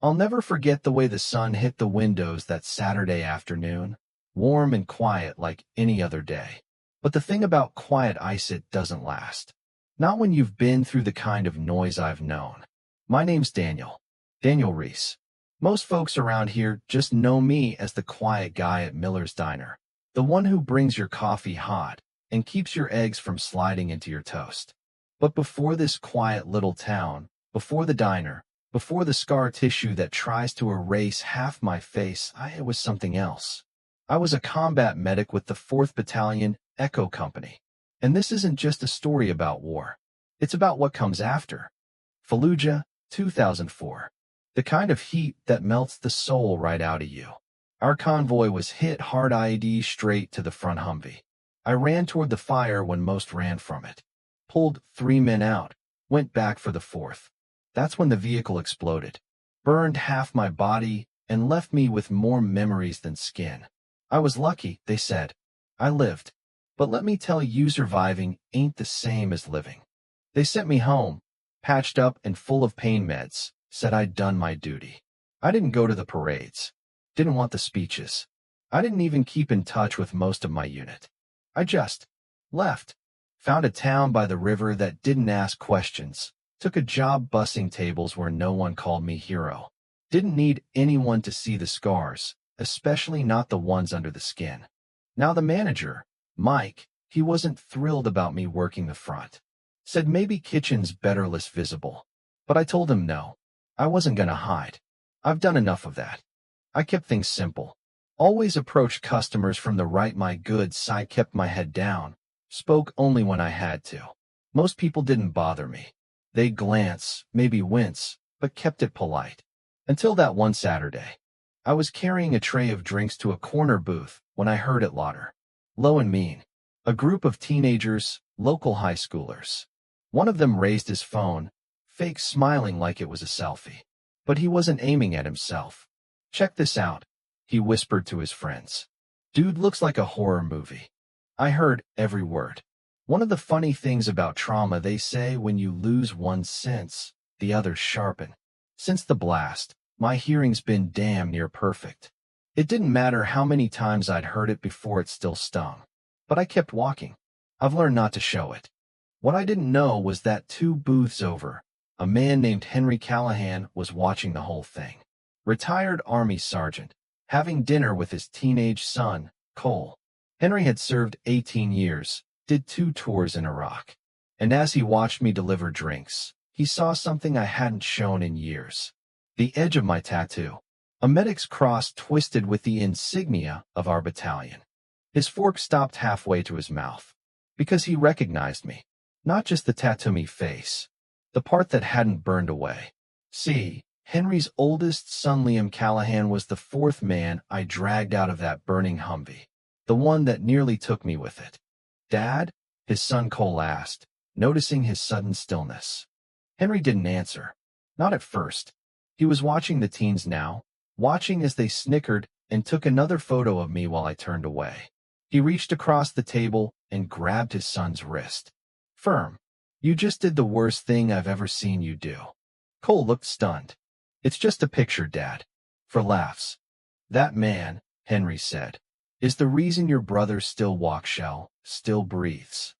I'll never forget the way the sun hit the windows that Saturday afternoon, warm and quiet like any other day. But the thing about quiet ice, it doesn't last. Not when you've been through the kind of noise I've known. My name's Daniel Reese. Most folks around here just know me as the quiet guy at Miller's Diner, the one who brings your coffee hot and keeps your eggs from sliding into your toast. But before this quiet little town, before the diner, before the scar tissue that tries to erase half my face, I was something else. I was a combat medic with the 4th Battalion Echo Company. And this isn't just a story about war. It's about what comes after. Fallujah, 2004. The kind of heat that melts the soul right out of you. Our convoy was hit hard, IED straight to the front Humvee. I ran toward the fire when most ran from it. Pulled 3 men out, went back for the 4th. That's when the vehicle exploded. Burned half my body and left me with more memories than skin. I was lucky, they said. I lived. But let me tell you, surviving ain't the same as living. They sent me home, patched up and full of pain meds, said I'd done my duty. I didn't go to the parades. Didn't want the speeches. I didn't even keep in touch with most of my unit. I just left. Found a town by the river that didn't ask questions. Took a job bussing tables where no one called me hero. Didn't need anyone to see the scars, especially not the ones under the skin. Now the manager, Mike, he wasn't thrilled about me working the front. Said maybe kitchen's better less visible. But I told him no. I wasn't gonna hide. I've done enough of that. I kept things simple. Always approached customers from the right, my good side, kept my head down. Spoke only when I had to. Most people didn't bother me. They'd glance, maybe wince, but kept it polite. Until that one Saturday. I was carrying a tray of drinks to a corner booth when I heard it louder. Low and mean. A group of teenagers, local high schoolers. One of them raised his phone, fake smiling like it was a selfie. But he wasn't aiming at himself. Check this out, he whispered to his friends. Dude looks like a horror movie. I heard every word. One of the funny things about trauma, they say when you lose one sense, the others sharpen. Since the blast, my hearing's been damn near perfect. It didn't matter how many times I'd heard it before, it still stung. But I kept walking. I've learned not to show it. What I didn't know was that 2 booths over, a man named Henry Callahan was watching the whole thing. Retired Army sergeant, having dinner with his teenage son, Cole. Henry had served 18 years, did 2 tours in Iraq. And as he watched me deliver drinks, he saw something I hadn't shown in years. The edge of my tattoo. A medic's cross twisted with the insignia of our battalion. His fork stopped halfway to his mouth. Because he recognized me. Not just the tattoo-me face. The part that hadn't burned away. See, Henry's oldest son Liam Callahan was the 4th man I dragged out of that burning Humvee. The one that nearly took me with it. Dad? His son Cole asked, noticing his sudden stillness. Henry didn't answer. Not at first. He was watching the teens now, watching as they snickered and took another photo of me while I turned away. He reached across the table and grabbed his son's wrist. Firm. You just did the worst thing I've ever seen you do. Cole looked stunned. It's just a picture, Dad. For laughs. That man, Henry said, is the reason your brother still walks, still breathes.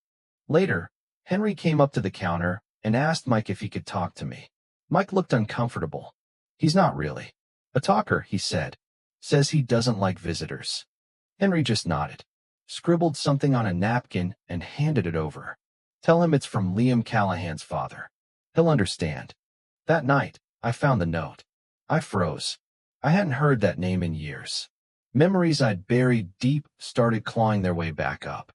Later, Henry came up to the counter and asked Mike if he could talk to me. Mike looked uncomfortable. He's not really a talker, he said. Says he doesn't like visitors. Henry just nodded, scribbled something on a napkin and handed it over. Tell him it's from Liam Callahan's father. He'll understand. That night, I found the note. I froze. I hadn't heard that name in years. Memories I'd buried deep started clawing their way back up.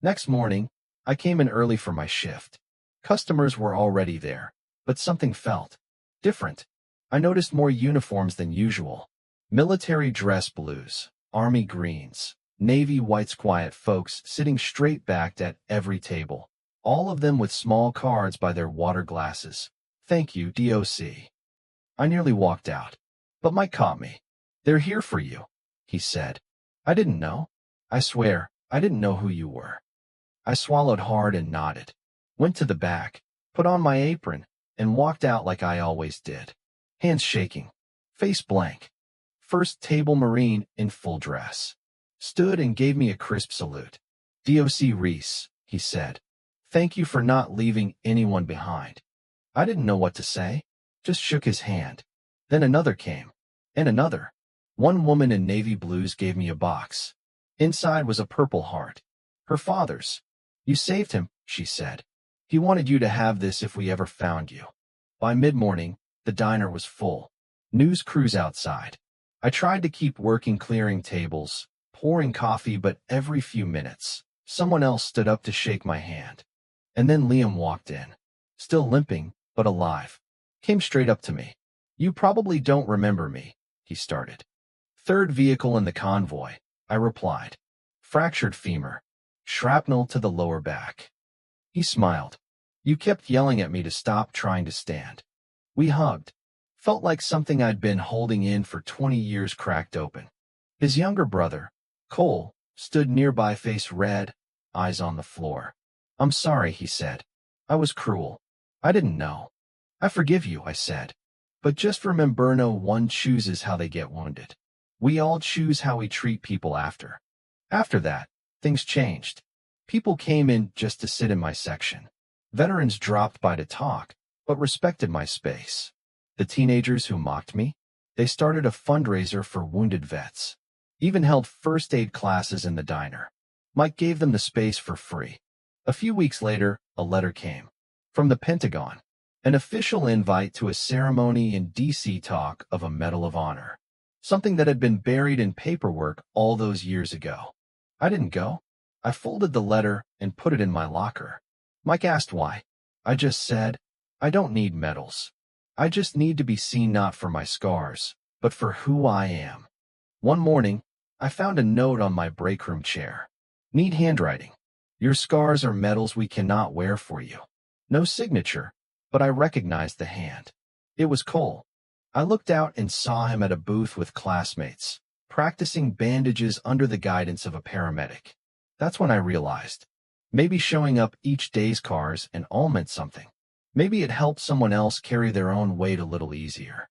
Next morning, I came in early for my shift. Customers were already there, but something felt different. I noticed more uniforms than usual. Military dress blues, army greens, navy whites, quiet folks sitting straight-backed at every table, all of them with small cards by their water glasses. Thank you, DOC. I nearly walked out, but Mike caught me. They're here for you, he said. I didn't know. I swear, I didn't know who you were. I swallowed hard and nodded, went to the back, put on my apron, and walked out like I always did. Hands shaking, face blank. First table Marine in full dress. Stood and gave me a crisp salute. "DOC Reese," he said. "Thank you for not leaving anyone behind." I didn't know what to say, just shook his hand. Then another came, and another. One woman in navy blues gave me a box. Inside was a purple heart. Her father's. "You saved him," she said. "He wanted you to have this if we ever found you." By mid-morning, the diner was full. News crews outside. I tried to keep working, clearing tables, pouring coffee, but every few minutes, someone else stood up to shake my hand. And then Liam walked in, still limping, but alive. Came straight up to me. "You probably don't remember me," he started. "Third vehicle in the convoy," I replied. "Fractured femur. Shrapnel to the lower back." He smiled. "You kept yelling at me to stop trying to stand." We hugged. Felt like something I'd been holding in for 20 years cracked open. His younger brother, Cole, stood nearby, face red, eyes on the floor. "I'm sorry," he said. "I was cruel. I didn't know." "I forgive you," I said. "But just remember, no one chooses how they get wounded. We all choose how we treat people after." After that, things changed. People came in just to sit in my section. Veterans dropped by to talk, but respected my space. The teenagers who mocked me, they started a fundraiser for wounded vets. Even held first aid classes in the diner. Mike gave them the space for free. A few weeks later, a letter came. From the Pentagon. An official invite to a ceremony in D.C. talk of a Medal of Honor. Something that had been buried in paperwork all those years ago. I didn't go. I folded the letter and put it in my locker. Mike asked why. I just said, "I don't need medals. I just need to be seen not for my scars, but for who I am." One morning, I found a note on my breakroom chair. Neat handwriting. "Your scars are medals we cannot wear for you." No signature, but I recognized the hand. It was Cole. I looked out and saw him at a booth with classmates, practicing bandages under the guidance of a paramedic. That's when I realized, maybe showing up each day's cars and all meant something. Maybe it helped someone else carry their own weight a little easier.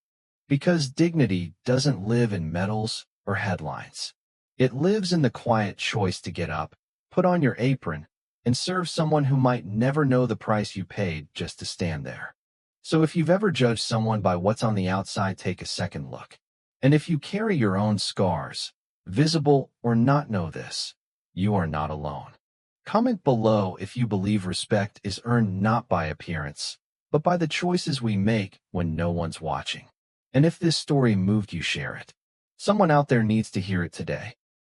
Because dignity doesn't live in medals or headlines. It lives in the quiet choice to get up, put on your apron, and serve someone who might never know the price you paid just to stand there. So if you've ever judged someone by what's on the outside, take a second look. And if you carry your own scars, visible or not, know this: you are not alone. Comment below if you believe respect is earned not by appearance, but by the choices we make when no one's watching. And if this story moved you, share it. Someone out there needs to hear it today.